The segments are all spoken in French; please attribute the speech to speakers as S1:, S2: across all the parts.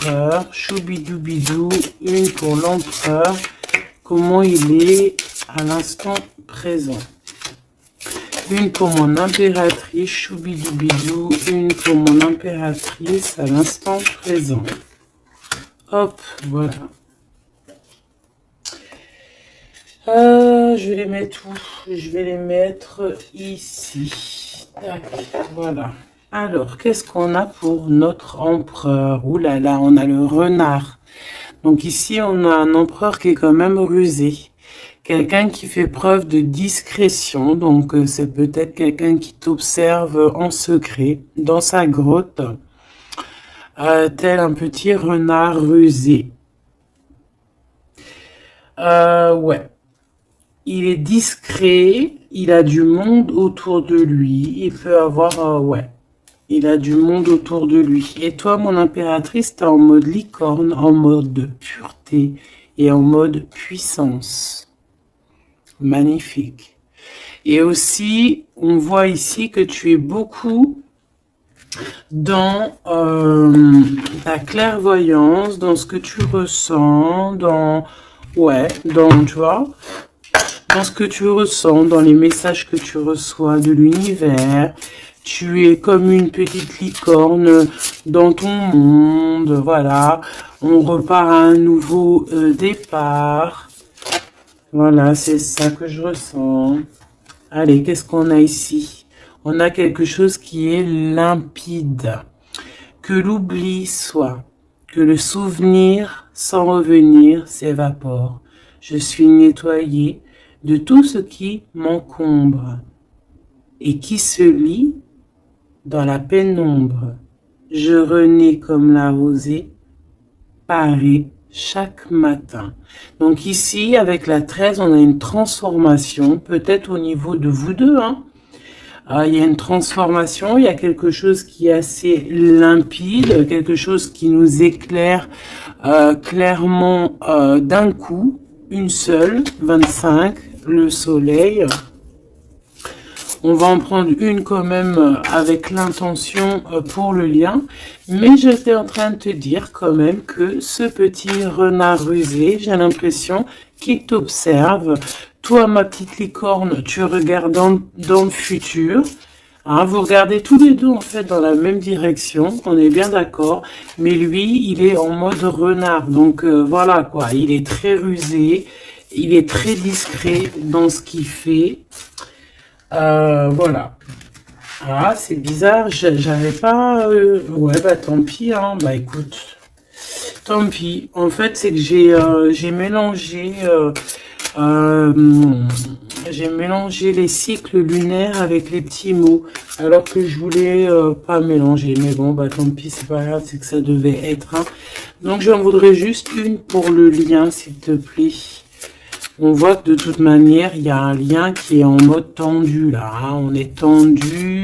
S1: l'empereur. Choubidoubidou, une pour l'empereur. Comment il est à l'instant présent. Une pour mon impératrice. Choubidoubidou, une pour mon impératrice à l'instant présent. Hop, voilà. Je vais les mettre où? Je vais les mettre ici. Tac, voilà. Alors, qu'est-ce qu'on a pour notre empereur? Ouh là là, on a le renard. Donc ici, on a un empereur qui est quand même rusé. Quelqu'un qui fait preuve de discrétion. Donc, c'est peut-être quelqu'un qui t'observe en secret dans sa grotte. Tel un petit renard rusé. Ouais. Il est discret, il a du monde autour de lui, il peut avoir, ouais, il a du monde autour de lui. Et toi, mon impératrice, t'es en mode licorne, en mode pureté et en mode puissance. Magnifique. Et aussi, on voit ici que tu es beaucoup dans ta clairvoyance, dans ce que tu ressens, dans, ouais, dans, tu vois, dans ce que tu ressens, dans les messages que tu reçois de l'univers. Tu es comme une petite licorne dans ton monde, voilà. On repart à un nouveau départ. Voilà, c'est ça que je ressens. Allez, qu'est-ce qu'on a ici? On a quelque chose qui est limpide. Que l'oubli soit, que le souvenir sans revenir s'évapore. Je suis nettoyée de tout ce qui m'encombre et qui se lie dans la pénombre. Je renais comme la rosée, parée chaque matin. Donc ici, avec la 13, on a une transformation, peut-être au niveau de vous deux. Hein. Il y a une transformation, il y a quelque chose qui est assez limpide, quelque chose qui nous éclaire clairement d'un coup, une seule, 25, le soleil. On va en prendre une quand même avec l'intention pour le lien. Mais j'étais en train de te dire quand même que ce petit renard rusé, j'ai l'impression qu'il t'observe. Toi, ma petite licorne, tu regardes dans le futur. Hein, vous regardez tous les deux en fait dans la même direction, on est bien d'accord. Mais lui, il est en mode renard. Donc voilà quoi, il est très rusé, il est très discret dans ce qu'il fait. Voilà. Ah, c'est bizarre, j'avais pas... Ouais, bah tant pis, hein. Bah écoute, tant pis. En fait, c'est que j'ai mélangé... j'ai mélangé les cycles lunaires avec les petits mots, alors que je voulais pas mélanger. Mais bon, bah tant pis, c'est pas grave, c'est que ça devait être. Hein. Donc j'en voudrais juste une pour le lien, s'il te plaît. On voit que de toute manière, il y a un lien qui est en mode tendu là. Hein. On est tendu.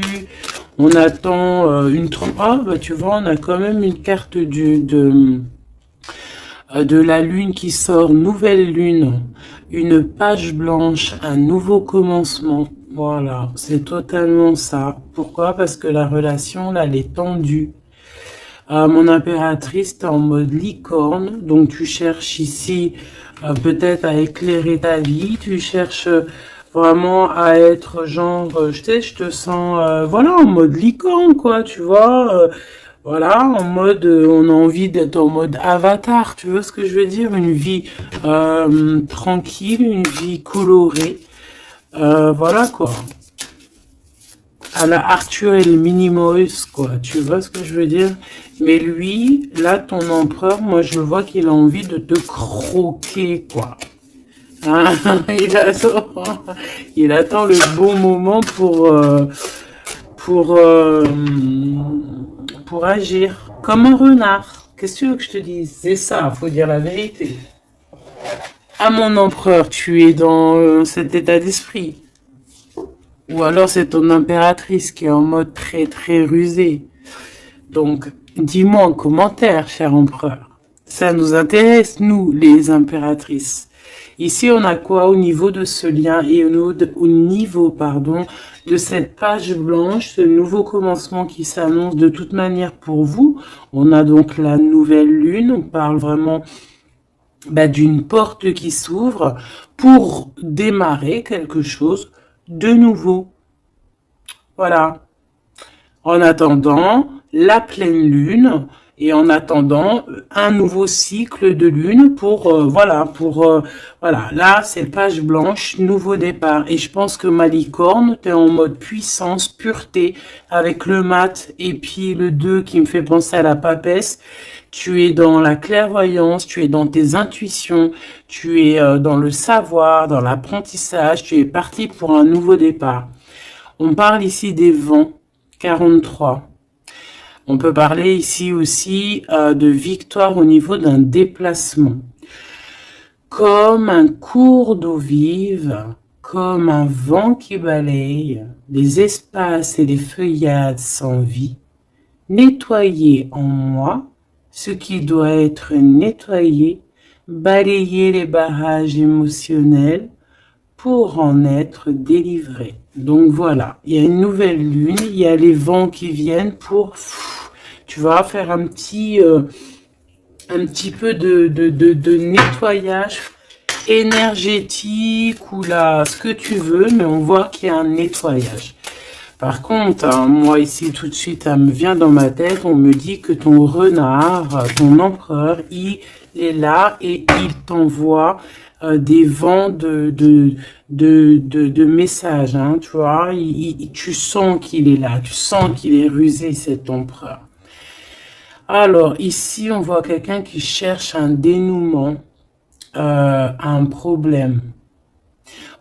S1: On attend une... Ah, bah tu vois, on a quand même une carte de la lune qui sort. Nouvelle lune. Une page blanche. Un nouveau commencement. Voilà, c'est totalement ça. Pourquoi? Parce que la relation, là, elle est tendue. Mon impératrice, t'es en mode licorne. Donc, tu cherches ici... peut-être à éclairer ta vie, tu cherches vraiment à être genre, je te sens, voilà, en mode licorne, quoi, tu vois, voilà, en mode, on a envie d'être en mode avatar, tu vois ce que je veux dire, une vie tranquille, une vie colorée, voilà, quoi. À la Arthur et les Minimoys, quoi, tu vois ce que je veux dire. Mais lui, là, ton empereur, moi, je vois qu'il a envie de te croquer, quoi. Hein, il attend le bon moment pour agir. Comme un renard. Qu'est-ce que tu veux que je te dise? C'est ça, faut dire la vérité. À mon empereur, tu es dans cet état d'esprit. Ou alors c'est ton impératrice qui est en mode très très rusé. Donc, dis-moi en commentaire, cher empereur. Ça nous intéresse, nous, les impératrices. Ici, on a quoi au niveau de ce lien et au niveau, pardon, de cette page blanche, ce nouveau commencement qui s'annonce de toute manière pour vous. On a donc la nouvelle lune, on parle vraiment d'une porte qui s'ouvre pour démarrer quelque chose de nouveau. Voilà. En attendant la pleine lune et en attendant un nouveau cycle de lune pour voilà là c'est page blanche, nouveau départ. Et je pense que ma licorne, t'es en mode puissance, pureté avec le mat et puis le 2 qui me fait penser à la papesse. Tu es dans la clairvoyance, tu es dans tes intuitions, tu es dans le savoir, dans l'apprentissage, tu es parti pour un nouveau départ. On parle ici des vents, 43. On peut parler ici aussi de victoire au niveau d'un déplacement. Comme un cours d'eau vive, comme un vent qui balaye les espaces et les feuillades sans vie, nettoyer en moi ce qui doit être nettoyé, balayer les barrages émotionnels pour en être délivré. Donc voilà, il y a une nouvelle lune, il y a les vents qui viennent pour, tu vas faire un petit peu de nettoyage énergétique ou là, ce que tu veux, mais on voit qu'il y a un nettoyage. Par contre, moi ici tout de suite, ça me vient dans ma tête, on me dit que ton renard, ton empereur, il est là et il t'envoie des vents de messages, hein, tu vois, tu sens qu'il est là, tu sens qu'il est rusé, cet empereur. Alors, ici, on voit quelqu'un qui cherche un dénouement à un problème.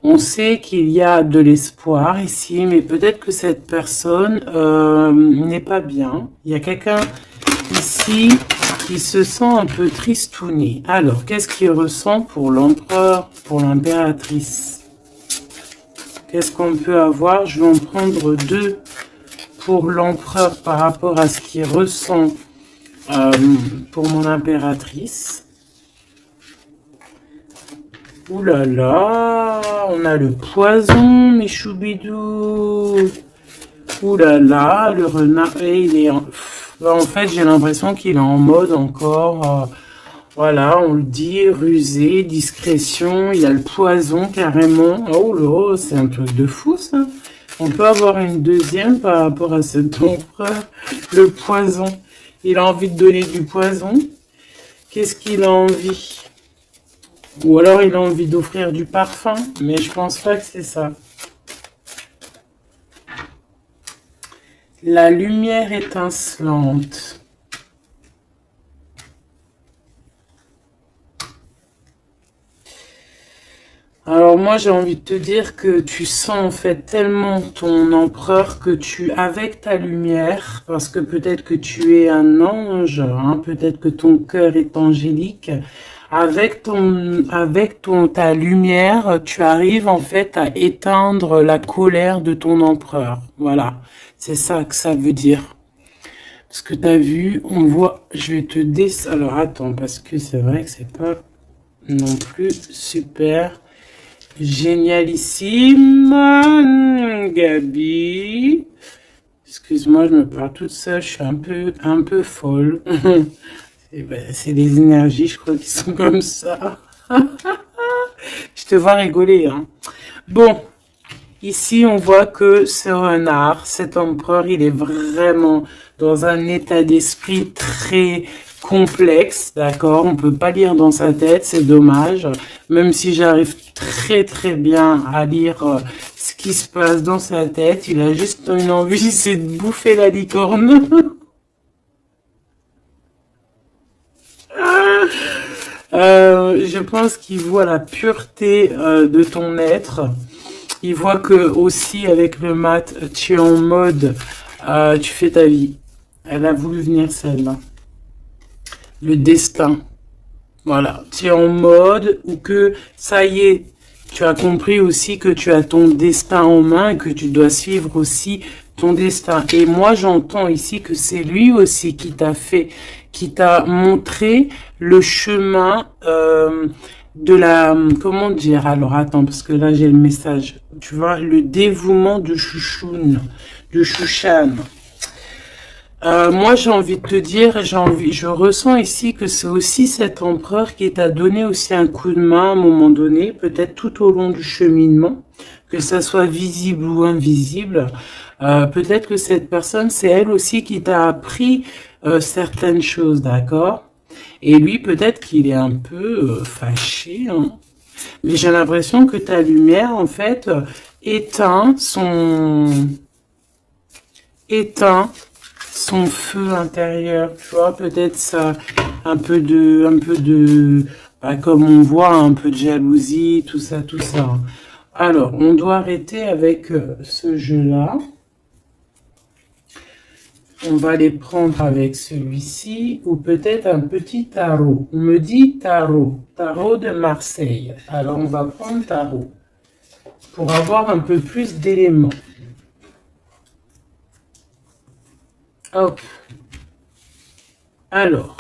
S1: On sait qu'il y a de l'espoir ici, mais peut-être que cette personne n'est pas bien. Il y a quelqu'un ici qui se sent un peu tristouné. Alors, qu'est-ce qu'il ressent pour l'empereur, pour l'impératrice? Qu'est-ce qu'on peut avoir? Je vais en prendre 2 pour l'empereur par rapport à ce qu'il ressent pour mon impératrice. Ouh là là, on a le poison, mes choubidous. Ouh là là, le renard, il est en fait, j'ai l'impression qu'il est en mode encore, voilà, on le dit, rusé, discrétion, il y a le poison carrément. Oh là, c'est un truc de fou ça. On peut avoir une deuxième par rapport à cet empereur, le poison. Il a envie de donner du poison. Qu'est-ce qu'il a envie? Ou alors il a envie d'offrir du parfum, mais je pense pas que c'est ça. La lumière étincelante. Alors moi j'ai envie de te dire que tu sens en fait tellement ton empereur que tu, avec ta lumière, parce que peut-être que tu es un ange, hein, peut-être que ton cœur est angélique, avec ta lumière, tu arrives en fait à éteindre la colère de ton empereur. Voilà, c'est ça que ça veut dire. Parce que tu as vu, on voit, je vais te alors attends, parce que c'est vrai que c'est pas non plus super génialissime. Gabi, excuse-moi, je me parle toute seule, je suis un peu folle. C'est les énergies, je crois, qui sont comme ça. Je te vois rigoler, hein. Bon, ici, on voit que ce renard, cet empereur, il est vraiment dans un état d'esprit très complexe, d'accord? On peut pas lire dans sa tête, c'est dommage. Même si j'arrive très très bien à lire ce qui se passe dans sa tête, il a juste une envie, c'est de bouffer la licorne. Je pense qu'il voit la pureté de ton être. Il voit que aussi avec le mat, tu es en mode, tu fais ta vie. Elle a voulu venir celle-là. Le destin. Voilà. Tu es en mode où que ça y est, tu as compris aussi que tu as ton destin en main et que tu dois suivre aussi ton destin. Et moi, j'entends ici que c'est lui aussi qui t'a montré le chemin de la, comment dire, alors attends, parce que là j'ai le message, tu vois, le dévouement de Chouchoun, de Chouchan. Moi j'ai envie de te dire, je ressens ici que c'est aussi cet empereur qui t'a donné aussi un coup de main à un moment donné, peut-être tout au long du cheminement, que ça soit visible ou invisible. Peut-être que cette personne, c'est elle aussi qui t'a appris certaines choses, d'accord? Et lui, peut-être qu'il est un peu fâché, hein. Mais j'ai l'impression que ta lumière, en fait, éteint éteint son feu intérieur. Tu vois, peut-être ça, bah, comme on voit, un peu de jalousie, tout ça, tout ça. Alors, on doit arrêter avec ce jeu-là. On va les prendre avec celui-ci ou peut-être un petit tarot. On me dit tarot, tarot de Marseille. Alors on va prendre tarot pour avoir un peu plus d'éléments. Hop. Alors,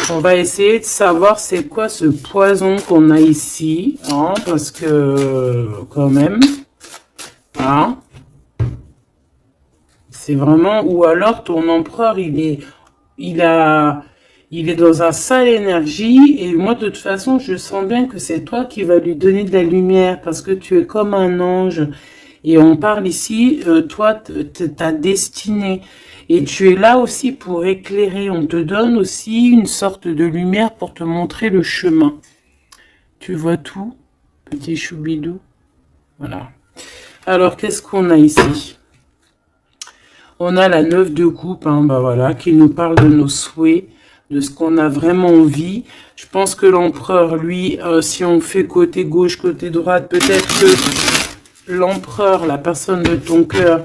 S1: on va essayer de savoir c'est quoi ce poison qu'on a ici, hein, parce que quand même, hein. C'est vraiment, ou alors ton empereur, il est dans un sale énergie, et moi, de toute façon, je sens bien que c'est toi qui vas lui donner de la lumière, parce que tu es comme un ange, et on parle ici, toi, ta destinée, et tu es là aussi pour éclairer, on te donne aussi une sorte de lumière pour te montrer le chemin. Tu vois tout, petit choubidou? Voilà. Alors, qu'est-ce qu'on a ici? On a la 9 de coupe, hein, bah voilà, qui nous parle de nos souhaits, de ce qu'on a vraiment envie. Je pense que l'empereur, lui, si on fait côté gauche, côté droite, peut-être que l'empereur, la personne de ton cœur,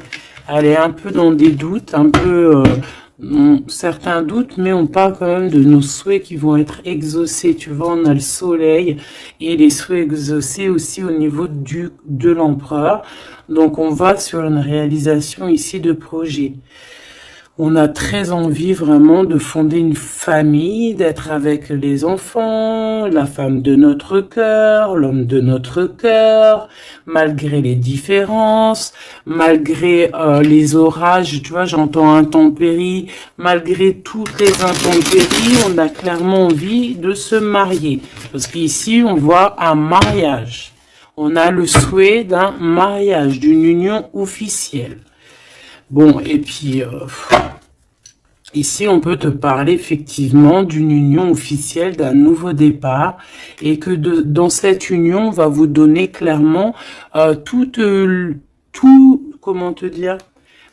S1: elle est un peu dans des doutes, un peu certains doutes, mais on parle quand même de nos souhaits qui vont être exaucés. Tu vois, on a le soleil et les souhaits exaucés aussi au niveau de l'empereur. Donc, on va sur une réalisation ici de projet. On a très envie vraiment de fonder une famille, d'être avec les enfants, la femme de notre cœur, l'homme de notre cœur, malgré les différences, malgré les orages, tu vois, j'entends intempéries, malgré toutes les intempéries, on a clairement envie de se marier. Parce qu'ici, on voit un mariage. On a le souhait d'un mariage, d'une union officielle. Bon, et puis, ici, on peut te parler effectivement d'une union officielle, d'un nouveau départ, et que dans cette union, on va vous donner clairement tout, comment te dire,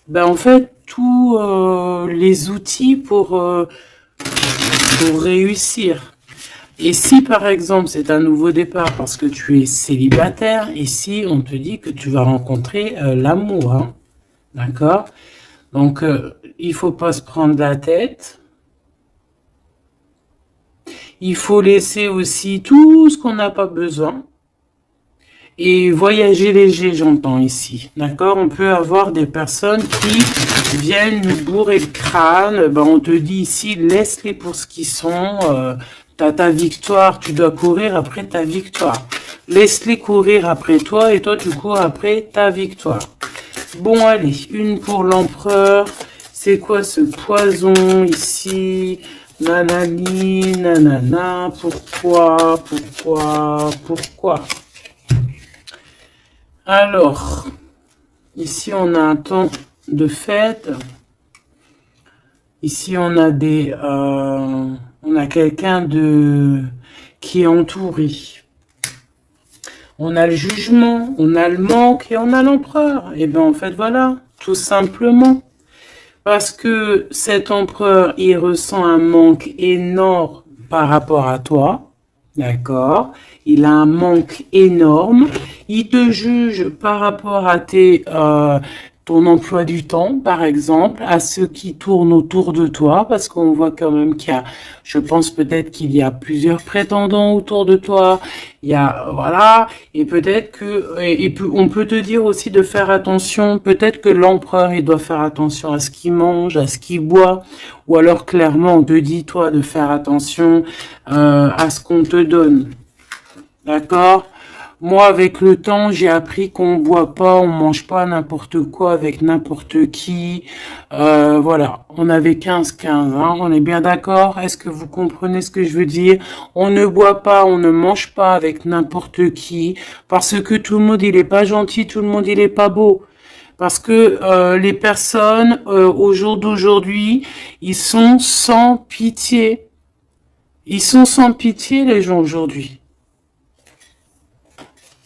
S1: ben en fait, tous les outils pour réussir. Et si par exemple c'est un nouveau départ parce que tu es célibataire, ici on te dit que tu vas rencontrer l'amour, hein. D'accord? Donc il faut pas se prendre la tête. Il faut laisser aussi tout ce qu'on n'a pas besoin. Et voyager léger, j'entends ici. D'accord? On peut avoir des personnes qui viennent nous bourrer le crâne. Ben, on te dit ici, laisse-les pour ce qu'ils sont. T'as ta victoire, tu dois courir après ta victoire. Laisse-les courir après toi et toi, tu cours après ta victoire. Bon, allez, une pour l'empereur. C'est quoi ce poison ici? Nanani, nanana, pourquoi? Alors, ici on a un temps de fête. Ici on a on a quelqu'un qui est entouré. On a le jugement, on a le manque et on a l'empereur. Et bien en fait voilà, tout simplement. Parce que cet empereur, il ressent un manque énorme par rapport à toi. D'accord? Il a un manque énorme. Il te juge par rapport à ton emploi du temps, par exemple, à ceux qui tournent autour de toi, parce qu'on voit quand même qu'il y a, je pense peut-être qu'il y a plusieurs prétendants autour de toi, il y a, voilà, et peut-être que, on peut te dire aussi de faire attention, peut-être que l'empereur, il doit faire attention à ce qu'il mange, à ce qu'il boit, ou alors clairement, on te dit, toi, de faire attention à ce qu'on te donne. D'accord? Moi, avec le temps, j'ai appris qu'on boit pas, on mange pas n'importe quoi avec n'importe qui. Voilà, on avait 15-15, hein, on est bien d'accord? Est-ce que vous comprenez ce que je veux dire? On ne boit pas, on ne mange pas avec n'importe qui, parce que tout le monde, il est pas gentil, tout le monde, il est pas beau. Parce que les personnes, au jour d'aujourd'hui, ils sont sans pitié. Ils sont sans pitié, les gens, aujourd'hui.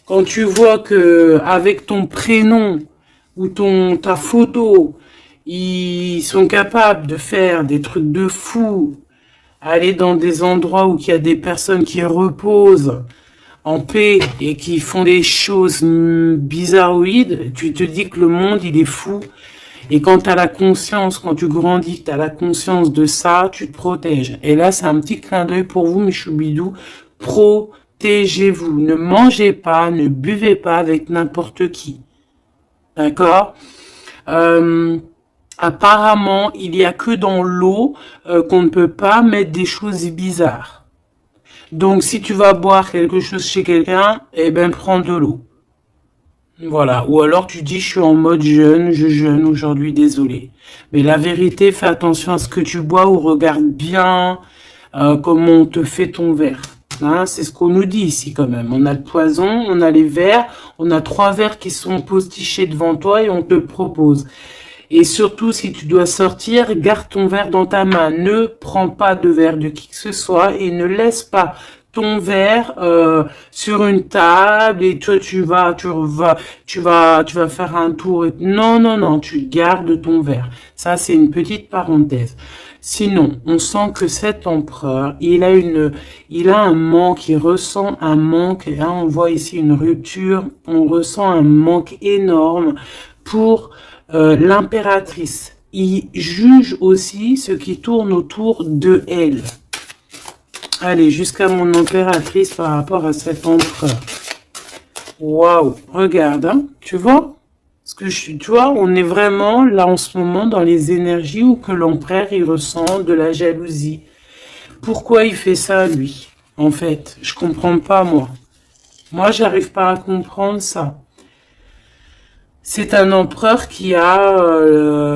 S1: Quand tu vois que avec ton prénom ou ta photo, ils sont capables de faire des trucs de fou, aller dans des endroits où il y a des personnes qui reposent en paix et qui font des choses bizarroïdes, tu te dis que le monde, il est fou. Et quand tu as la conscience, quand tu grandis, tu as la conscience de ça, tu te protèges. Et là, c'est un petit clin d'œil pour vous, mes choubidous. Protégez-vous. Ne mangez pas, ne buvez pas avec n'importe qui. D'accord? Apparemment, il y a que dans l'eau qu'on ne peut pas mettre des choses bizarres. Donc, si tu vas boire quelque chose chez quelqu'un, eh ben, prends de l'eau. Voilà. Ou alors tu dis, je suis en mode jeûne, je jeûne aujourd'hui, désolé. Mais la vérité, fais attention à ce que tu bois ou regarde bien comment on te fait ton verre. Hein, c'est ce qu'on nous dit ici quand même. On a le poison, on a les verres, on a 3 verres qui sont postichés devant toi et on te propose. Et surtout, si tu dois sortir, garde ton verre dans ta main. Ne prends pas de verre de qui que ce soit et ne laisse pas ton verre sur une table et toi tu vas faire un tour. Non, non, non, tu gardes ton verre. Ça, c'est une petite parenthèse. Sinon, on sent que cet empereur, il a un manque, il ressent un manque. Et là, on voit ici une rupture. On ressent un manque énorme pour l'impératrice. Il juge aussi ce qui tourne autour de elle. Allez, jusqu'à mon impératrice par rapport à cet empereur. Waouh, regarde, hein, tu vois? Tu vois, on est vraiment là en ce moment dans les énergies où que l'empereur, il ressent de la jalousie. Pourquoi il fait ça, lui? En fait, je comprends pas, moi. Moi, j'arrive pas à comprendre ça. C'est un empereur qui a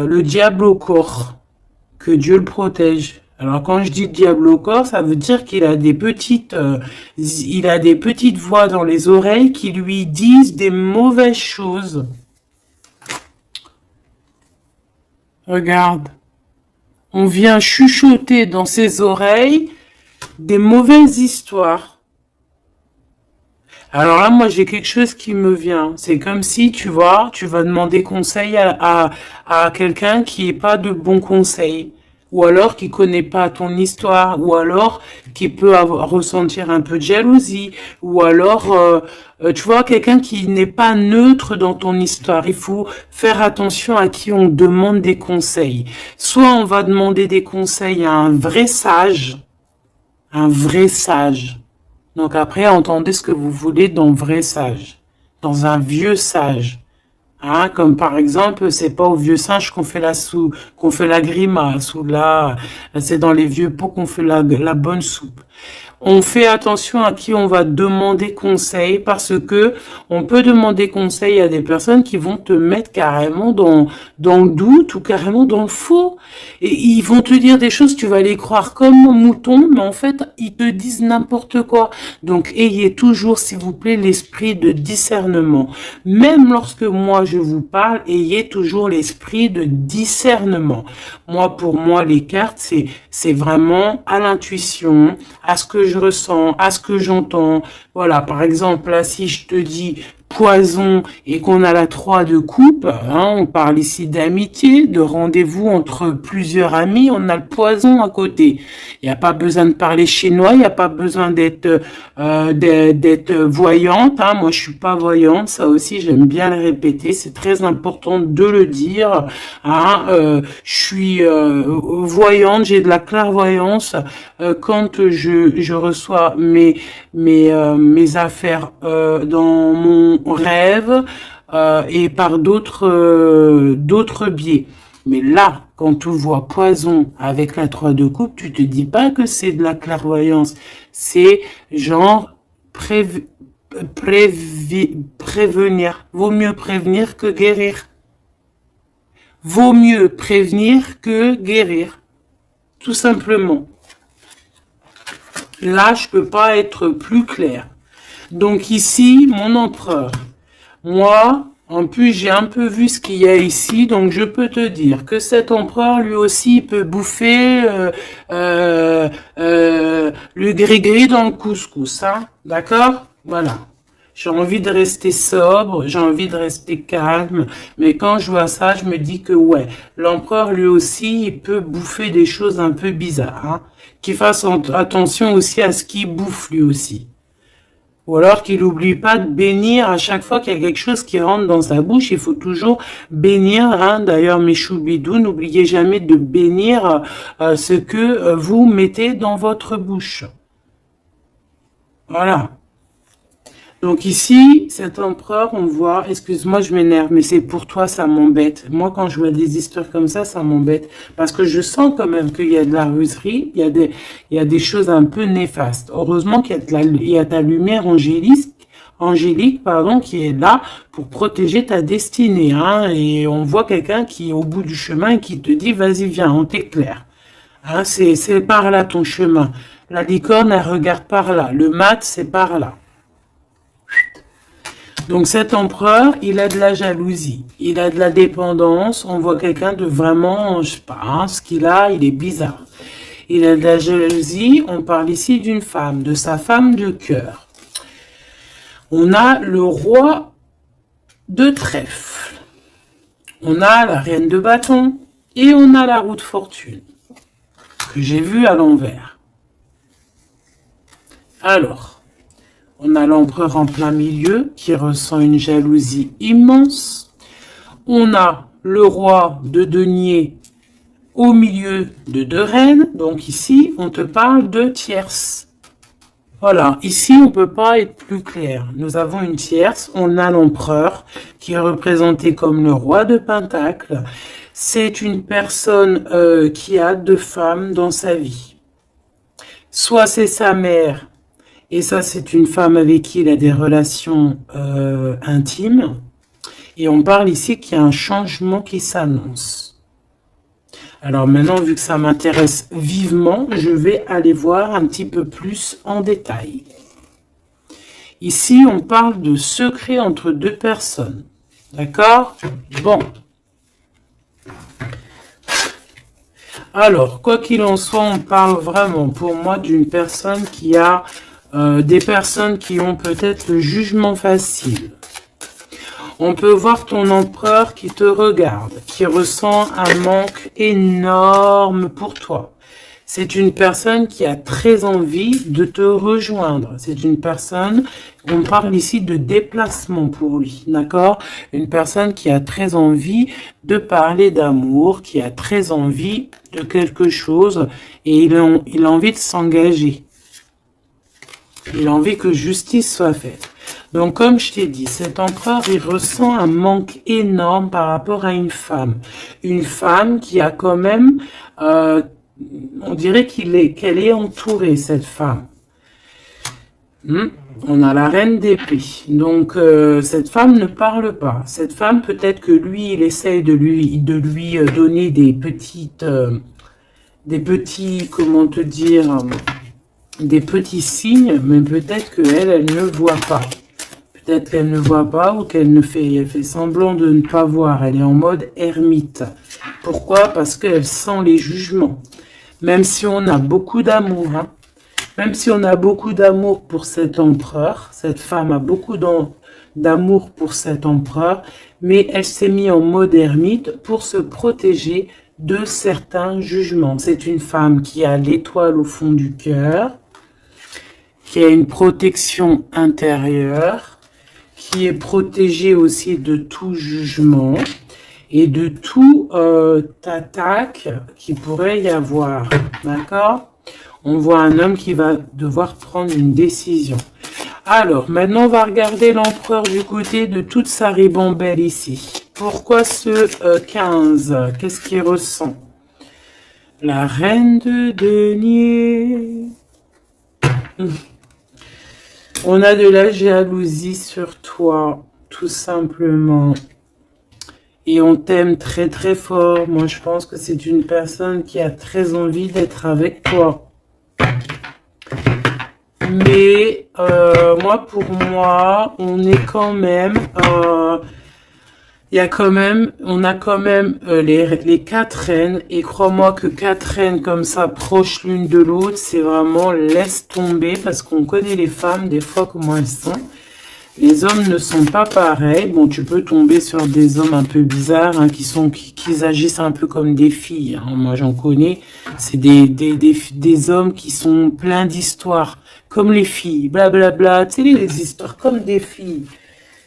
S1: le diable au corps. Que Dieu le protège. Alors quand je dis diable au corps, ça veut dire qu'il a des petites voix dans les oreilles qui lui disent des mauvaises choses. Regarde. On vient chuchoter dans ses oreilles des mauvaises histoires. Alors là, moi, j'ai quelque chose qui me vient. C'est comme si, tu vois, tu vas demander conseil à quelqu'un qui n'est pas de bons conseils. Ou alors qui connaît pas ton histoire, ou alors qui peut ressentir un peu de jalousie, ou alors, tu vois, quelqu'un qui n'est pas neutre dans ton histoire. Il faut faire attention à qui on demande des conseils. Soit on va demander des conseils à un vrai sage, un vrai sage. Donc après, entendez ce que vous voulez dans vrai sage, dans un vieux sage. Hein, comme par exemple, c'est pas au vieux singe qu'on fait qu'on fait la grimace, ou là, c'est dans les vieux pots qu'on fait la bonne soupe. On fait attention à qui on va demander conseil parce que on peut demander conseil à des personnes qui vont te mettre carrément dans le doute ou carrément dans le faux. Et ils vont te dire des choses, tu vas les croire comme mouton, mais en fait, ils te disent n'importe quoi. Donc, ayez toujours, s'il vous plaît, l'esprit de discernement. Même lorsque moi, je vous parle, ayez toujours l'esprit de discernement. Moi, pour moi, les cartes, c'est vraiment à l'intuition, à ce que je ressens, à ce que j'entends. Voilà, par exemple, là, si je te dis poison et qu'on a la 3 de coupe, hein, on parle ici d'amitié, de rendez-vous entre plusieurs amis, on a le poison à côté. Il n'y a pas besoin de parler chinois, il n'y a pas besoin d'être voyante. Hein. Moi, je suis pas voyante, ça aussi, j'aime bien le répéter. C'est très important de le dire. Hein. Je suis voyante, j'ai de la clairvoyance quand je reçois mes affaires dans mon rêve et par d'autres biais. Mais là, quand tu vois poison avec la 3 de coupe, tu te dis pas que c'est de la clairvoyance. C'est genre prévenir. Vaut mieux prévenir que guérir. Vaut mieux prévenir que guérir. Tout simplement. Là, je peux pas être plus clair. Donc ici, mon empereur. Moi, en plus, j'ai un peu vu ce qu'il y a ici, donc je peux te dire que cet empereur, lui aussi, peut bouffer le gris-gris dans le couscous, hein, d'accord? Voilà. J'ai envie de rester sobre, j'ai envie de rester calme, mais quand je vois ça, je me dis que ouais, l'empereur, lui aussi, il peut bouffer des choses un peu bizarres, hein, qu'il fasse attention aussi à ce qu'il bouffe, lui aussi. Ou alors qu'il n'oublie pas de bénir à chaque fois qu'il y a quelque chose qui rentre dans sa bouche. Il faut toujours bénir. Hein. D'ailleurs, mes choubidous, n'oubliez jamais de bénir ce que vous mettez dans votre bouche. Voilà. Donc ici, cet empereur, on voit, excuse-moi, je m'énerve, mais c'est pour toi, ça m'embête. Moi, quand je vois des histoires comme ça m'embête. Parce que je sens quand même qu'il y a de la ruserie, il y a des choses un peu néfastes. Heureusement qu'il y a ta lumière angélique, pardon, qui est là pour protéger ta destinée. Hein, et on voit quelqu'un qui est au bout du chemin et qui te dit, vas-y, viens, on t'éclaire. Hein, c'est par là ton chemin. La licorne, elle regarde par là. Le mat, c'est par là. Donc cet empereur, il a de la jalousie, il a de la dépendance, on voit quelqu'un de vraiment, je sais pas, hein, ce qu'il a, il est bizarre. Il a de la jalousie, on parle ici d'une femme, de sa femme de cœur. On a le roi de trèfle, on a la reine de bâton et on a la roue de fortune, que j'ai vue à l'envers. Alors, on a l'empereur en plein milieu qui ressent une jalousie immense. On a le roi de denier au milieu de 2 reines. Donc ici, on te parle de tierce. Voilà, ici, on peut pas être plus clair. Nous avons une tierce. On a l'empereur qui est représenté comme le roi de Pentacle. C'est une personne qui a 2 femmes dans sa vie. Soit c'est sa mère, et ça, c'est une femme avec qui il a des relations intimes. Et on parle ici qu'il y a un changement qui s'annonce. Alors maintenant, vu que ça m'intéresse vivement, je vais aller voir un petit peu plus en détail. Ici, on parle de secret entre 2 personnes. D'accord? Bon. Alors, quoi qu'il en soit, on parle vraiment, pour moi, d'une personne qui a... des personnes qui ont peut-être le jugement facile. On peut voir ton empereur qui te regarde, qui ressent un manque énorme pour toi. C'est une personne qui a très envie de te rejoindre. C'est une personne, on parle ici de déplacement pour lui, d'accord? Une personne qui a très envie de parler d'amour, qui a très envie de quelque chose et il a envie de s'engager. Il a envie que justice soit faite. Donc, comme je t'ai dit, cet empereur, il ressent un manque énorme par rapport à une femme. Une femme qui a quand même, on dirait qu'elle est entourée, cette femme. On a la reine d'épée. Donc, cette femme ne parle pas. Cette femme, peut-être que lui, il essaye de lui donner des petits, comment te dire... des petits signes, mais peut-être qu'elle, elle ne voit pas. Peut-être qu'elle ne voit pas ou qu'elle fait semblant de ne pas voir. Elle est en mode ermite. Pourquoi? Parce qu'elle sent les jugements. Même si on a beaucoup d'amour, même si on a beaucoup d'amour pour cet empereur, cette femme a beaucoup d'amour pour cet empereur, mais elle s'est mise en mode ermite pour se protéger de certains jugements. C'est une femme qui a l'étoile au fond du cœur, qui a une protection intérieure, qui est protégée aussi de tout jugement et de tout attaque qui pourrait y avoir. D'accord? On voit un homme qui va devoir prendre une décision. Alors, maintenant, on va regarder l'empereur du côté de toute sa ribambelle ici. Pourquoi ce 15? Qu'est-ce qu'il ressent? La reine de denier. On a de la jalousie sur toi, tout simplement. Et on t'aime très très fort. Moi, je pense que c'est une personne qui a très envie d'être avec toi. Mais moi, pour moi, on est quand même... on a quand même les 4 reines. Et crois-moi que 4 reines comme ça, proches l'une de l'autre, c'est vraiment laisse tomber. Parce qu'on connaît les femmes, des fois, comment elles sont. Les hommes ne sont pas pareils. Bon, tu peux tomber sur des hommes un peu bizarres, hein, qui agissent un peu comme des filles. Hein. Moi, j'en connais. C'est des hommes qui sont pleins d'histoires, comme les filles, blablabla. Tu sais, les histoires comme des filles.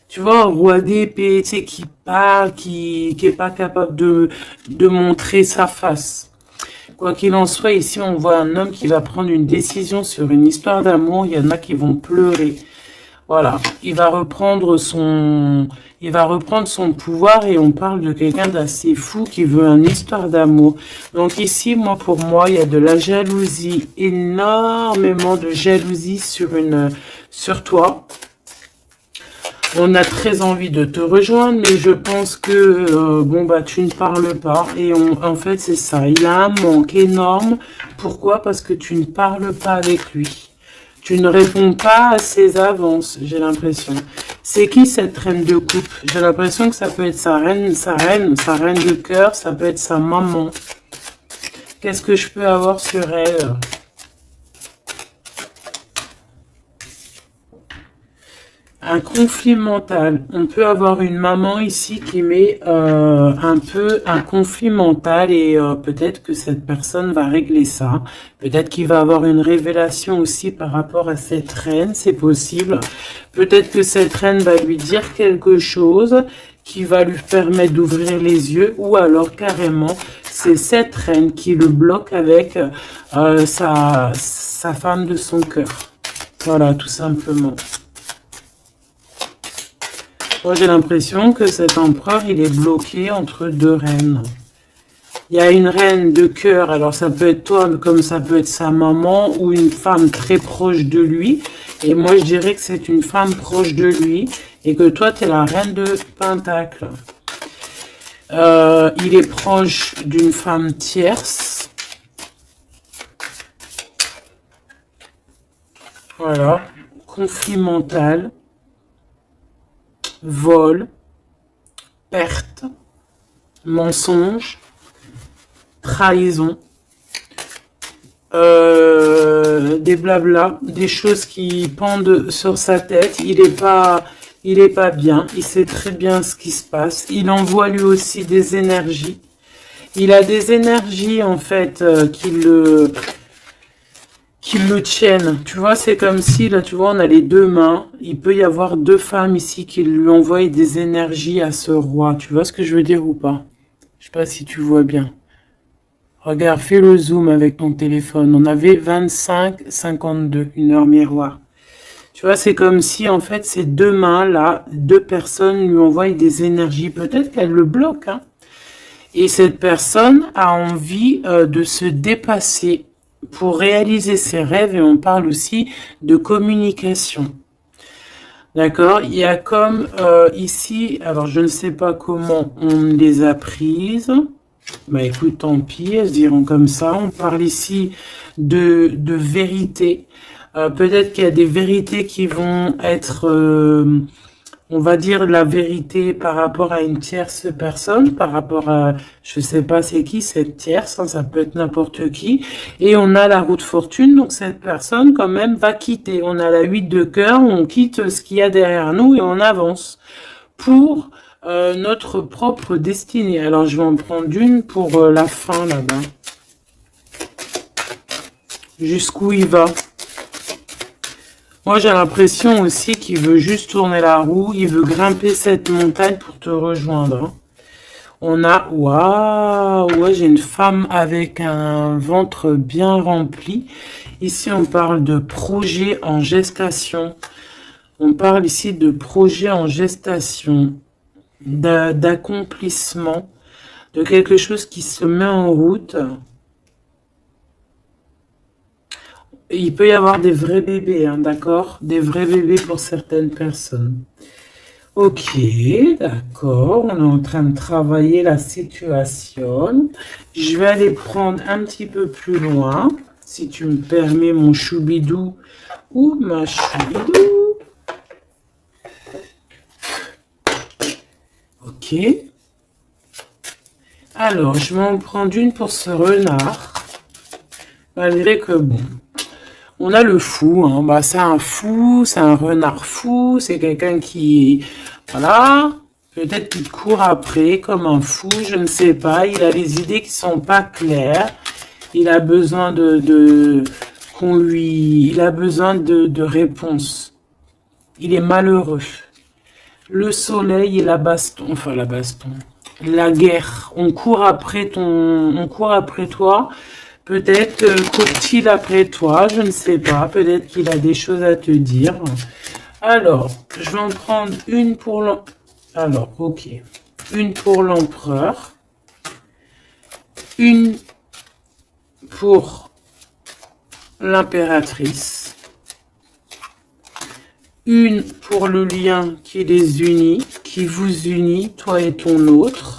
S1: Tu vois, un roi d'épée, tu sais, qui parle, qui est pas capable de montrer sa face. Quoi qu'il en soit, ici, on voit un homme qui va prendre une décision sur une histoire d'amour. Il y en a qui vont pleurer. Voilà, il va reprendre son pouvoir et on parle de quelqu'un d'assez fou qui veut une histoire d'amour. Donc ici, pour moi, il y a de la jalousie, énormément de jalousie sur toi. On a très envie de te rejoindre, mais je pense que, tu ne parles pas. Et en fait, c'est ça. Il a un manque énorme. Pourquoi? Parce que tu ne parles pas avec lui. Tu ne réponds pas à ses avances, j'ai l'impression. C'est qui cette reine de coupe? J'ai l'impression que ça peut être sa reine de cœur, ça peut être sa maman. Qu'est-ce que je peux avoir sur elle? Un conflit mental. On peut avoir une maman ici qui met un peu un conflit mental et peut-être que cette personne va régler ça. Peut-être qu'il va avoir une révélation aussi par rapport à cette reine, c'est possible. Peut-être que cette reine va lui dire quelque chose qui va lui permettre d'ouvrir les yeux ou alors carrément c'est cette reine qui le bloque avec sa femme de son cœur. Voilà, tout simplement. Moi, j'ai l'impression que cet empereur, il est bloqué entre 2 reines. Il y a une reine de cœur, alors ça peut être toi, comme ça peut être sa maman, ou une femme très proche de lui. Et moi, je dirais que c'est une femme proche de lui, et que toi, tu es la reine de Pentacle. Il est proche d'une femme tierce. Voilà, conflit mental. Vol, perte, mensonge, trahison, des blabla, des choses qui pendent sur sa tête. Il est pas bien. Il sait très bien ce qui se passe. Il envoie lui aussi des énergies. Il a des énergies en fait qui le tiennent. Tu vois, c'est comme si, là, tu vois, on a les 2 mains. Il peut y avoir 2 femmes ici qui lui envoient des énergies à ce roi. Tu vois ce que je veux dire ou pas? Je sais pas si tu vois bien. Regarde, fais le zoom avec ton téléphone. On avait 25-52, une heure miroir. Tu vois, c'est comme si, en fait, ces 2 mains-là, 2 personnes lui envoient des énergies. Peut-être qu'elle le bloque, hein. Et cette personne a envie de se dépasser pour réaliser ses rêves, et on parle aussi de communication. D'accord? Il y a comme ici, alors je ne sais pas comment on les a prises. Bah écoute, tant pis, elles se diront comme ça. On parle ici de vérité. Peut-être qu'il y a des vérités qui vont être on va dire la vérité par rapport à une tierce personne, par rapport à, je sais pas c'est qui cette tierce, hein, ça peut être n'importe qui. Et on a la roue de fortune, donc cette personne quand même va quitter. On a la 8 de cœur, on quitte ce qu'il y a derrière nous et on avance pour notre propre destinée. Alors je vais en prendre une pour la fin là-bas. Jusqu'où il va? Moi, j'ai l'impression aussi qu'il veut juste tourner la roue. Il veut grimper cette montagne pour te rejoindre. Hein. On a... Waouh! Ouais, j'ai une femme avec un ventre bien rempli. Ici, on parle de projet en gestation. On parle ici de projet en gestation, d'accomplissement, de quelque chose qui se met en route. Il peut y avoir des vrais bébés, hein, d'accord? Des vrais bébés pour certaines personnes. Ok, d'accord. On est en train de travailler la situation. Je vais aller prendre un petit peu plus loin, si tu me permets, mon choubidou ou ma choubidou. Ok. Alors, je vais en prendre une pour ce renard. Malgré que, bon... On a le fou, hein. Bah, c'est un fou, c'est un renard fou, c'est quelqu'un qui, voilà, peut-être qu'il court après comme un fou, je ne sais pas. Il a des idées qui sont pas claires. Il a besoin il a besoin de réponses. Il est malheureux. Le soleil et la baston, enfin la baston, la guerre. On court après toi. Peut-être court-il après toi, je ne sais pas. Peut-être qu'il a des choses à te dire. Alors, je vais en prendre une pour l'empereur. Alors, ok. Une pour l'empereur. Une pour l'impératrice. Une pour le lien qui les unit, qui vous unit, toi et ton autre.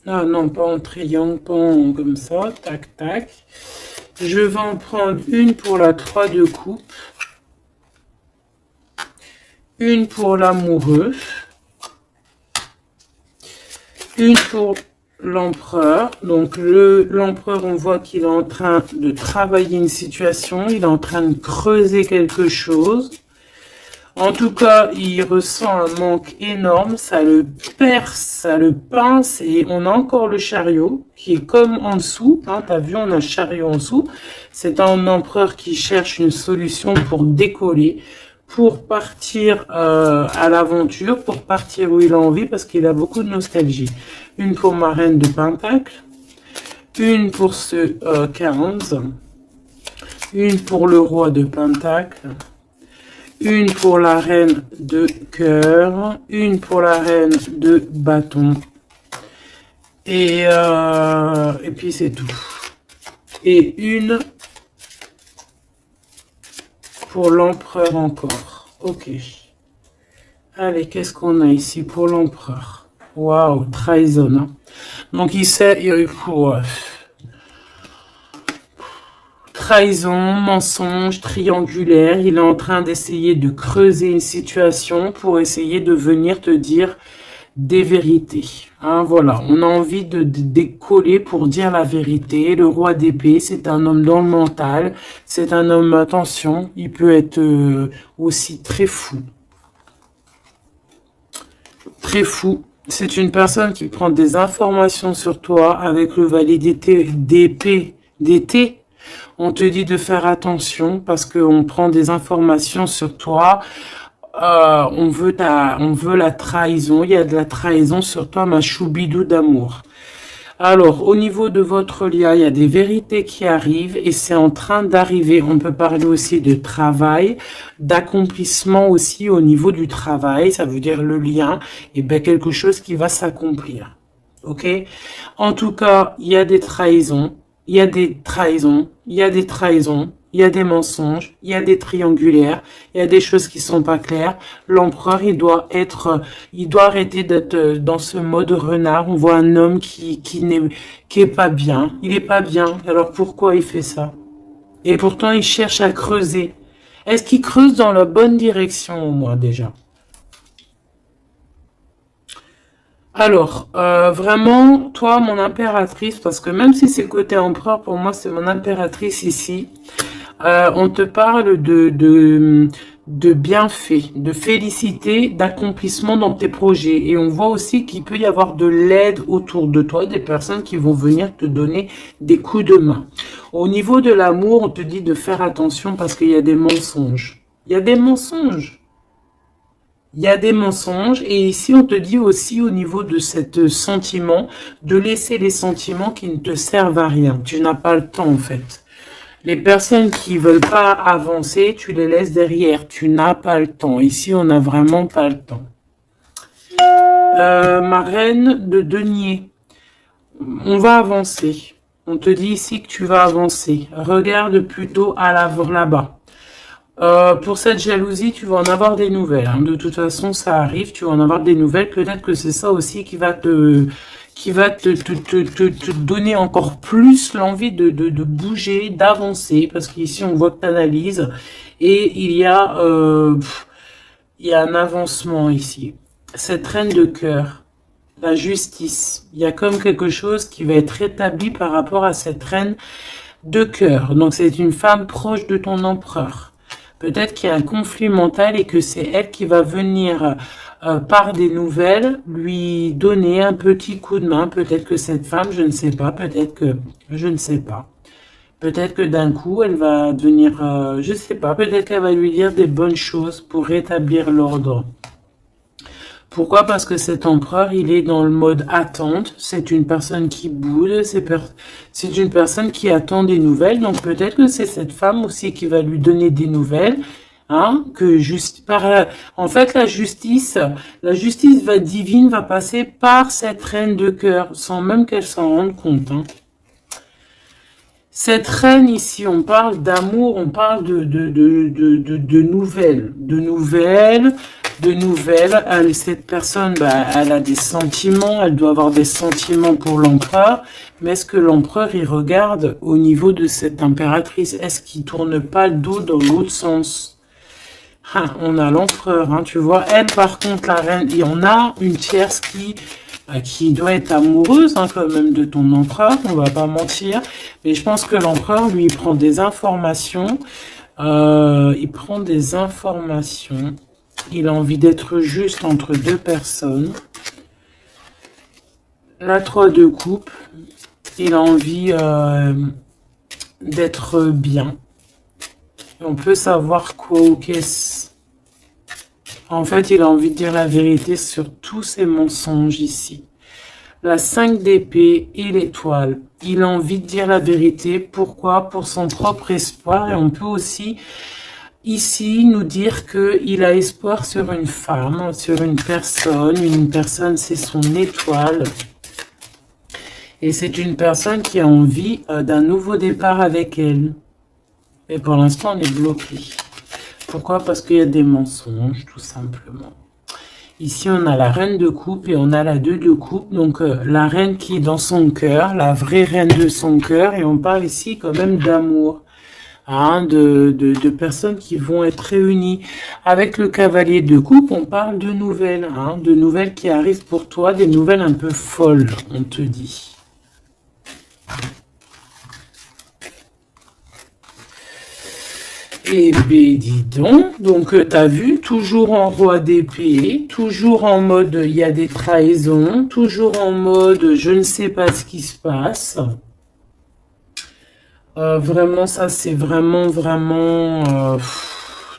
S1: Ah non, pas en triangle, pas en comme ça, tac, tac. Je vais en prendre une pour la 3 de coupe. Une pour l'amoureux. Une pour l'empereur. Donc l'empereur, on voit qu'il est en train de travailler une situation. Il est en train de creuser quelque chose. En tout cas, il ressent un manque énorme, ça le perce, ça le pince, et on a encore le chariot qui est comme en dessous, hein, t'as vu, on a un chariot en dessous. C'est un empereur qui cherche une solution pour décoller, pour partir à l'aventure, pour partir où il a envie, parce qu'il a beaucoup de nostalgie. Une pour ma reine de Pentacle, une pour ce 15, une pour le roi de Pentacle, une pour la reine de cœur, une pour la reine de bâton. Et puis c'est tout. Et une pour l'empereur encore. Ok. Allez, qu'est-ce qu'on a ici pour l'empereur? Waouh, trahison. Hein. Donc il sait, trahison, mensonge, triangulaire. Il est en train d'essayer de creuser une situation pour essayer de venir te dire des vérités. Hein, voilà, on a envie de décoller pour dire la vérité. Le roi d'épée, c'est un homme dans le mental. C'est un homme, attention, il peut être aussi très fou. Très fou. C'est une personne qui prend des informations sur toi avec le valet d'épée, d'été. On te dit de faire attention parce qu'on prend des informations sur toi. On veut la trahison. Il y a de la trahison sur toi, ma choubidou d'amour. Alors, au niveau de votre lien, il y a des vérités qui arrivent et c'est en train d'arriver. On peut parler aussi de travail, d'accomplissement aussi au niveau du travail. Ça veut dire le lien, et bien quelque chose qui va s'accomplir. Ok? En tout cas, il y a des trahisons. Il y a des trahisons, il y a des trahisons, il y a des mensonges, il y a des triangulaires, il y a des choses qui sont pas claires. L'empereur, il doit arrêter d'être dans ce mode renard. On voit un homme qui est pas bien. Il est pas bien. Alors pourquoi il fait ça? Et pourtant, il cherche à creuser. Est-ce qu'il creuse dans la bonne direction au moins déjà? Alors, vraiment, toi, mon impératrice, parce que même si c'est côté empereur, pour moi, c'est mon impératrice ici. On te parle de bienfaits, de félicité, d'accomplissement dans tes projets. Et on voit aussi qu'il peut y avoir de l'aide autour de toi, des personnes qui vont venir te donner des coups de main. Au niveau de l'amour, on te dit de faire attention parce qu'il y a des mensonges. Il y a des mensonges. Il y a des mensonges et ici on te dit aussi au niveau de cet sentiment de laisser les sentiments qui ne te servent à rien. Tu n'as pas le temps en fait. Les personnes qui veulent pas avancer, tu les laisses derrière. Tu n'as pas le temps. Ici on n'a vraiment pas le temps. Ma reine de denier. On va avancer. On te dit ici que tu vas avancer. Regarde plutôt à l'avant là-bas. Pour cette jalousie, tu vas en avoir des nouvelles. Hein. De toute façon, ça arrive, tu vas en avoir des nouvelles. Peut-être que c'est ça aussi qui va te donner encore plus l'envie de bouger, d'avancer. Parce qu'ici, on voit que tu analyses. Et il y a un avancement ici. Cette reine de cœur, la justice. Il y a comme quelque chose qui va être rétabli par rapport à cette reine de cœur. Donc, c'est une femme proche de ton empereur. Peut-être qu'il y a un conflit mental et que c'est elle qui va venir par des nouvelles lui donner un petit coup de main. Peut-être que cette femme, je ne sais pas, peut-être que je ne sais pas. Peut-être que d'un coup, elle va devenir, je ne sais pas, peut-être qu'elle va lui dire des bonnes choses pour rétablir l'ordre. Pourquoi? Parce que cet empereur, il est dans le mode attente. C'est une personne qui boude. C'est une personne qui attend des nouvelles. Donc peut-être que c'est cette femme aussi qui va lui donner des nouvelles. Hein, en fait, la justice divine va passer par cette reine de cœur, sans même qu'elle s'en rende compte. Hein. Cette reine ici, on parle d'amour, on parle de nouvelles, cette personne, elle a des sentiments, elle doit avoir des sentiments pour l'empereur. Mais est-ce que l'empereur, il regarde au niveau de cette impératrice? Est-ce qu'il tourne pas le dos dans l'autre sens? On a l'empereur, hein, tu vois. Elle, par contre, la reine, il y en a une tierce qui doit être amoureuse hein, quand même de ton empereur, on va pas mentir. Mais je pense que l'empereur, lui, il prend des informations. Il a envie d'être juste entre deux personnes. La 3 de coupe. Il a envie d'être bien. On peut savoir quoi ou qu'est-ce. En fait, il a envie de dire la vérité sur tous ces mensonges ici. La 5 d'épée et l'étoile. Il a envie de dire la vérité. Pourquoi? Pour son propre espoir. Et on peut aussi ici nous dire qu'il a espoir sur une femme, sur une personne. Une personne, c'est son étoile. Et c'est une personne qui a envie d'un nouveau départ avec elle. Et pour l'instant, on est bloqué. Pourquoi? Parce qu'il y a des mensonges, tout simplement. Ici, on a la reine de coupe et on a la 2 de coupe. Donc, la reine qui est dans son cœur, la vraie reine de son cœur. Et on parle ici quand même d'amour. Hein, de personnes qui vont être réunies. Avec le cavalier de coupe, on parle de nouvelles. Hein, de nouvelles qui arrivent pour toi, des nouvelles un peu folles, on te dit. Eh bien, dis donc t'as vu, toujours en roi d'épée, toujours en mode il y a des trahisons, toujours en mode je ne sais pas ce qui se passe. Vraiment, ça c'est vraiment,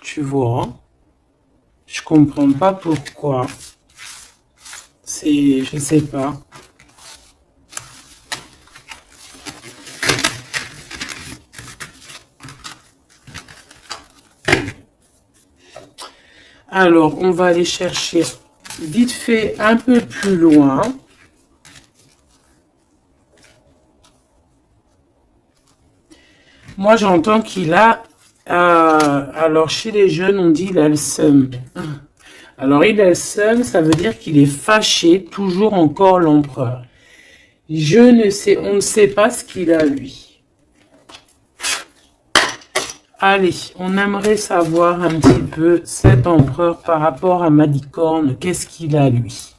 S1: tu vois, je comprends pas pourquoi. Je sais pas. Alors, on va aller chercher vite fait un peu plus loin. Moi, j'entends qu'il a... alors, chez les jeunes, on dit il a le seum. Alors, il a le seum, ça veut dire qu'il est fâché, toujours encore l'empereur. On ne sait pas ce qu'il a, lui. Allez, on aimerait savoir un petit peu cet empereur par rapport à ma licorne. Qu'est-ce qu'il a, lui?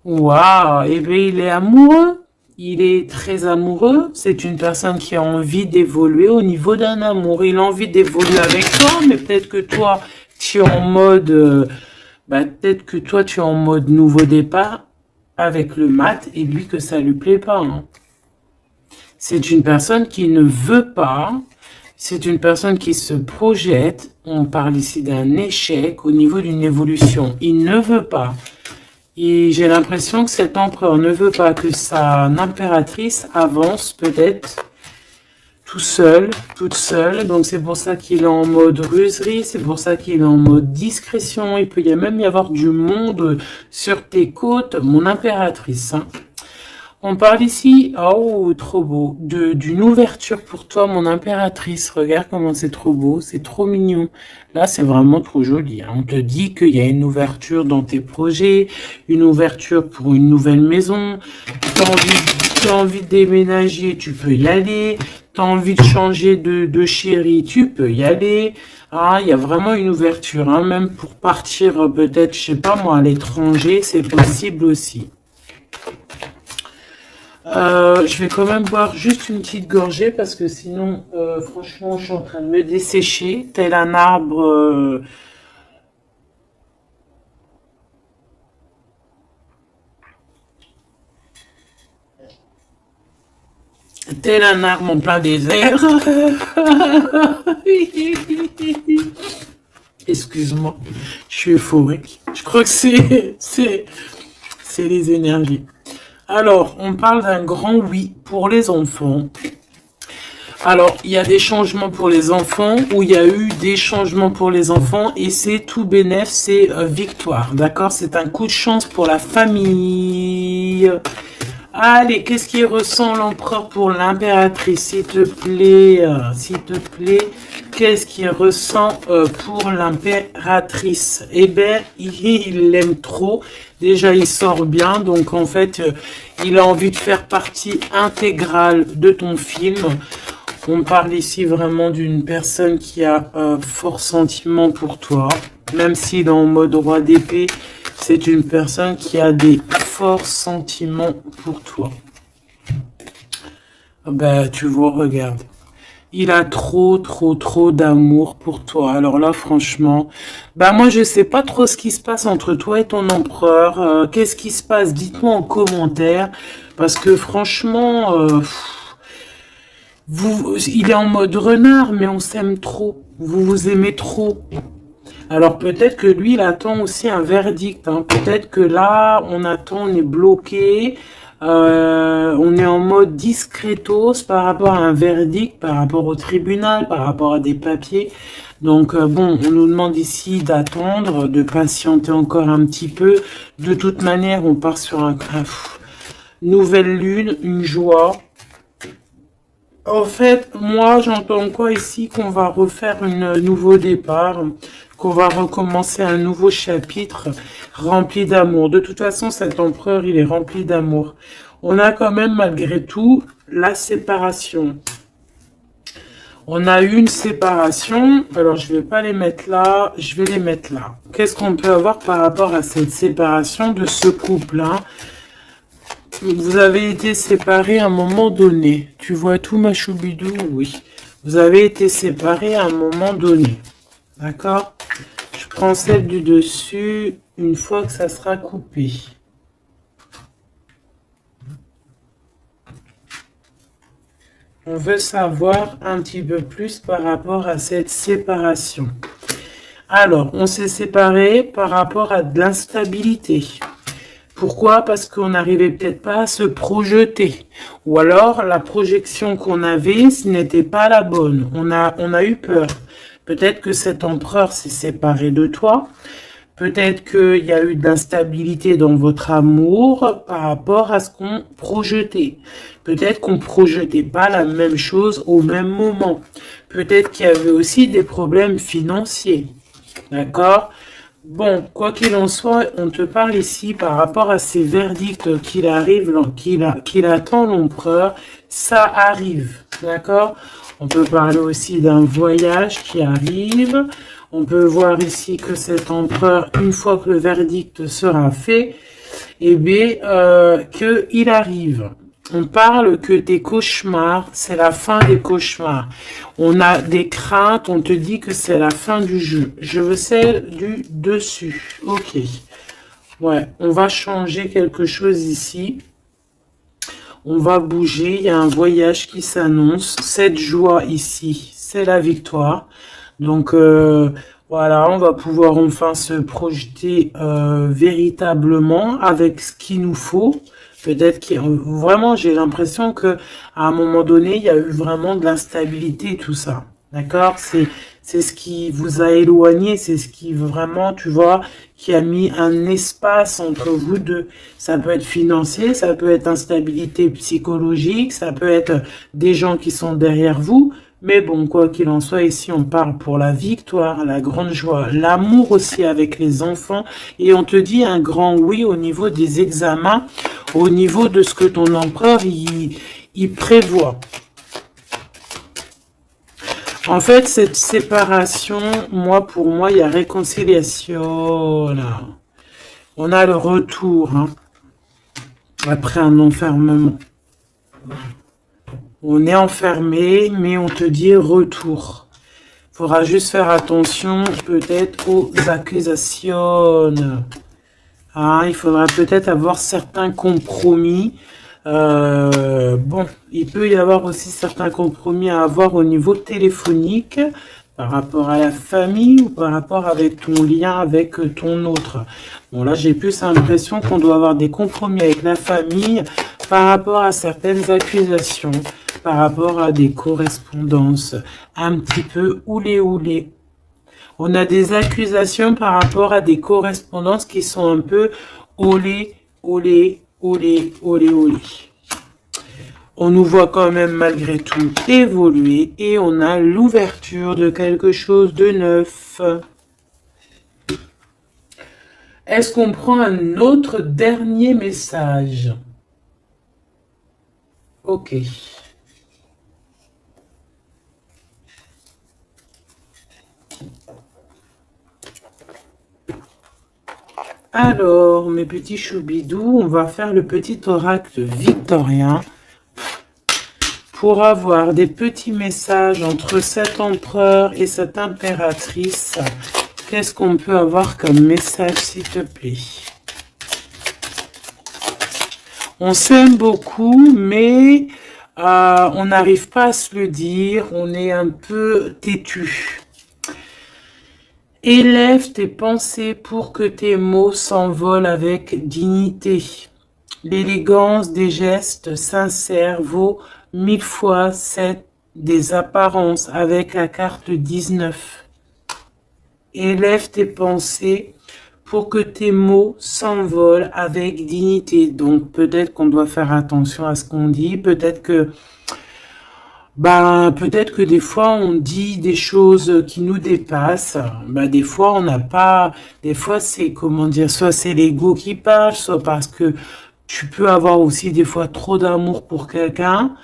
S1: Waouh, eh bien, il est amoureux. Il est très amoureux. C'est une personne qui a envie d'évoluer au niveau d'un amour. Il a envie d'évoluer avec toi, mais peut-être que toi, tu es en mode... peut-être que toi, tu es en mode nouveau départ avec le mat et lui que ça lui plaît pas. Hein. C'est une personne qui ne veut pas. C'est une personne qui se projette. On parle ici d'un échec au niveau d'une évolution. Il ne veut pas. Et j'ai l'impression que cet empereur ne veut pas que sa impératrice avance peut-être tout seul, toute seule. Donc c'est pour ça qu'il est en mode ruserie, c'est pour ça qu'il est en mode discrétion. Il peut même y avoir du monde sur tes côtes, mon impératrice. Hein. On parle ici, oh, trop beau, d'une ouverture pour toi, mon impératrice. Regarde comment c'est trop beau, c'est trop mignon. Là, c'est vraiment trop joli. Hein. On te dit qu'il y a une ouverture dans tes projets, une ouverture pour une nouvelle maison. T'as envie de déménager, tu peux y aller. T'as envie de changer de chérie, tu peux y aller. Ah, il y a vraiment une ouverture, hein. Même pour partir peut-être, je sais pas moi, à l'étranger, c'est possible aussi. Je vais quand même boire juste une petite gorgée parce que sinon, franchement, je suis en train de me dessécher, tel un arbre. Tel un arbre en plein désert. Excuse-moi, je suis euphorique. Je crois que c'est les énergies. Alors, on parle d'un grand oui pour les enfants. Alors, il y a des changements pour les enfants, ou il y a eu des changements pour les enfants, et c'est tout bénef, c'est victoire, d'accord? C'est un coup de chance pour la famille. Allez, qu'est-ce qui ressent l'empereur pour l'impératrice, s'il te plaît, qu'est-ce qui ressent pour l'impératrice? Eh ben, il l'aime trop. Déjà, il sort bien, donc en fait, il a envie de faire partie intégrale de ton film. On parle ici vraiment d'une personne qui a fort sentiment pour toi, même s'il est en mode roi d'épée. C'est une personne qui a des forts sentiments pour toi. Ben, tu vois, regarde. Il a trop d'amour pour toi. Alors là, franchement, moi, je sais pas trop ce qui se passe entre toi et ton empereur. Qu'est-ce qui se passe? Dites-moi en commentaire. Parce que franchement, il est en mode renard, mais on s'aime trop. Vous vous aimez trop. Alors peut-être que lui, il attend aussi un verdict. Hein. Peut-être que là, on attend, on est bloqué. On est en mode discretos par rapport à un verdict, par rapport au tribunal, par rapport à des papiers. Donc bon, on nous demande ici d'attendre, de patienter encore un petit peu. De toute manière, on part sur un nouvelle lune, une joie. En fait, moi, j'entends quoi ici? Qu'on va refaire un nouveau départ, qu'on va recommencer un nouveau chapitre rempli d'amour. De toute façon, cet empereur, il est rempli d'amour. On a quand même, malgré tout, la séparation. On a eu une séparation. Alors, je vais pas les mettre là, je vais les mettre là. Qu'est-ce qu'on peut avoir par rapport à cette séparation de ce couple-là? Vous avez été séparés à un moment donné. Tu vois tout, ma choubidou? Oui. Vous avez été séparés à un moment donné. D'accord? Je prends celle du dessus une fois que ça sera coupé. On veut savoir un petit peu plus par rapport à cette séparation. Alors, on s'est séparés par rapport à de l'instabilité. Pourquoi? Parce qu'on n'arrivait peut-être pas à se projeter. Ou alors, la projection qu'on avait, ce n'était pas la bonne. On a eu peur. Peut-être que cet empereur s'est séparé de toi. Peut-être qu'il y a eu de l'instabilité dans votre amour par rapport à ce qu'on projetait. Peut-être qu'on ne projetait pas la même chose au même moment. Peut-être qu'il y avait aussi des problèmes financiers. D'accord? Bon, quoi qu'il en soit, on te parle ici par rapport à ces verdicts qu'il attend l'empereur. Ça arrive, d'accord? On peut parler aussi d'un voyage qui arrive. On peut voir ici que cet empereur, une fois que le verdict sera fait, eh bien, qu'il arrive. On parle que tes cauchemars, c'est la fin des cauchemars. On a des craintes, on te dit que c'est la fin du jeu. Je veux celle du dessus. Ok. Ouais, on va changer quelque chose ici. On va bouger, il y a un voyage qui s'annonce. Cette joie ici, c'est la victoire. Donc, voilà, on va pouvoir enfin se projeter véritablement avec ce qu'il nous faut. Peut-être que vraiment, j'ai l'impression que à un moment donné, il y a eu vraiment de l'instabilité, tout ça. D'accord? C'est ce qui vous a éloigné, c'est ce qui vraiment, tu vois, qui a mis un espace entre vous deux. Ça peut être financier, ça peut être instabilité psychologique, ça peut être des gens qui sont derrière vous. Mais bon, quoi qu'il en soit, ici, on parle pour la victoire, la grande joie, l'amour aussi avec les enfants. Et on te dit un grand oui au niveau des examens, au niveau de ce que ton empereur, il prévoit. En fait, cette séparation, pour moi, il y a réconciliation. Là. On a le retour, hein, après un enfermement. On est enfermé, mais on te dit retour. Il faudra juste faire attention peut-être aux accusations. Hein, il faudra peut-être avoir certains compromis. Bon, il peut y avoir aussi certains compromis à avoir au niveau téléphonique par rapport à la famille ou par rapport avec ton lien avec ton autre. Bon, là, j'ai plus l'impression qu'on doit avoir des compromis avec la famille par rapport à certaines accusations, par rapport à des correspondances un petit peu oulé. On a des accusations par rapport à des correspondances qui sont un peu olé. On nous voit quand même malgré tout évoluer et on a l'ouverture de quelque chose de neuf. Est-ce qu'on prend un autre dernier message? Ok. Alors, mes petits choubidous, on va faire le petit oracle victorien pour avoir des petits messages entre cet empereur et cette impératrice. Qu'est-ce qu'on peut avoir comme message, s'il te plaît? On s'aime beaucoup, mais on n'arrive pas à se le dire. On est un peu têtu. Élève tes pensées pour que tes mots s'envolent avec dignité. L'élégance des gestes sincères vaut 1000 fois celle des apparences avec la carte 19. Élève tes pensées pour que tes mots s'envolent avec dignité. Donc peut-être qu'on doit faire attention à ce qu'on dit, peut-être que des fois on dit des choses qui nous dépassent. Des fois on n'a pas, des fois c'est comment dire, soit c'est l'ego qui parle, soit parce que tu peux avoir aussi des fois trop d'amour pour quelqu'un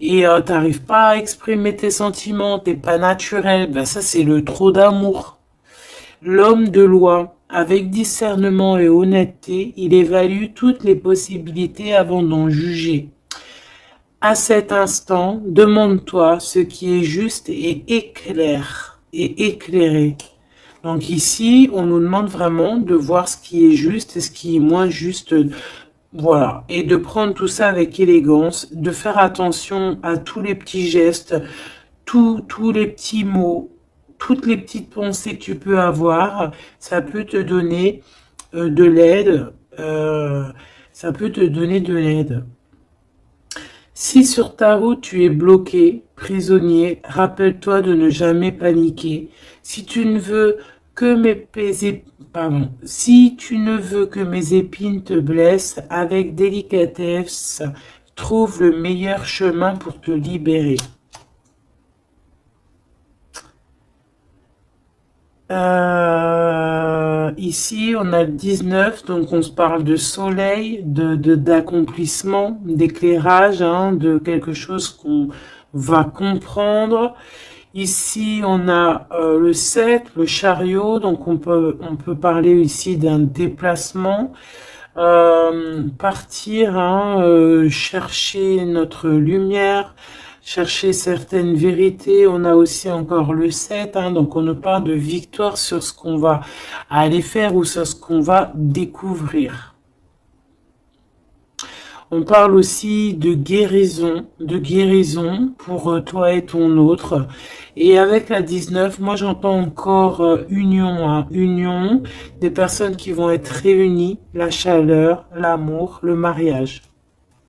S1: et t'arrives pas à exprimer tes sentiments, t'es pas naturel. Ça c'est le trop d'amour. L'homme de loi, avec discernement et honnêteté, il évalue toutes les possibilités avant d'en juger. À cet instant, demande-toi ce qui est juste et éclairé. Donc ici, on nous demande vraiment de voir ce qui est juste et ce qui est moins juste. Voilà. Et de prendre tout ça avec élégance, de faire attention à tous les petits gestes, tous les petits mots, toutes les petites pensées que tu peux avoir. Ça peut te donner de l'aide. Ça peut te donner de l'aide. Si sur ta route tu es bloqué, prisonnier, rappelle-toi de ne jamais paniquer. Si tu ne veux que mes épines te blessent, avec délicatesse, trouve le meilleur chemin pour te libérer. Ici, on a le 19, donc on se parle de soleil, d'accomplissement, d'éclairage, de quelque chose va comprendre. Ici, on a le 7, le chariot, donc on peut parler ici d'un déplacement. Partir, hein, chercher notre lumière, chercher certaines vérités. On a aussi encore le 7, hein, donc on nous parle de victoire sur ce qu'on va aller faire ou sur ce qu'on va découvrir. On parle aussi de guérison pour toi et ton autre. Et avec la 19, moi j'entends encore union, hein, union, des personnes qui vont être réunies, la chaleur, l'amour, le mariage.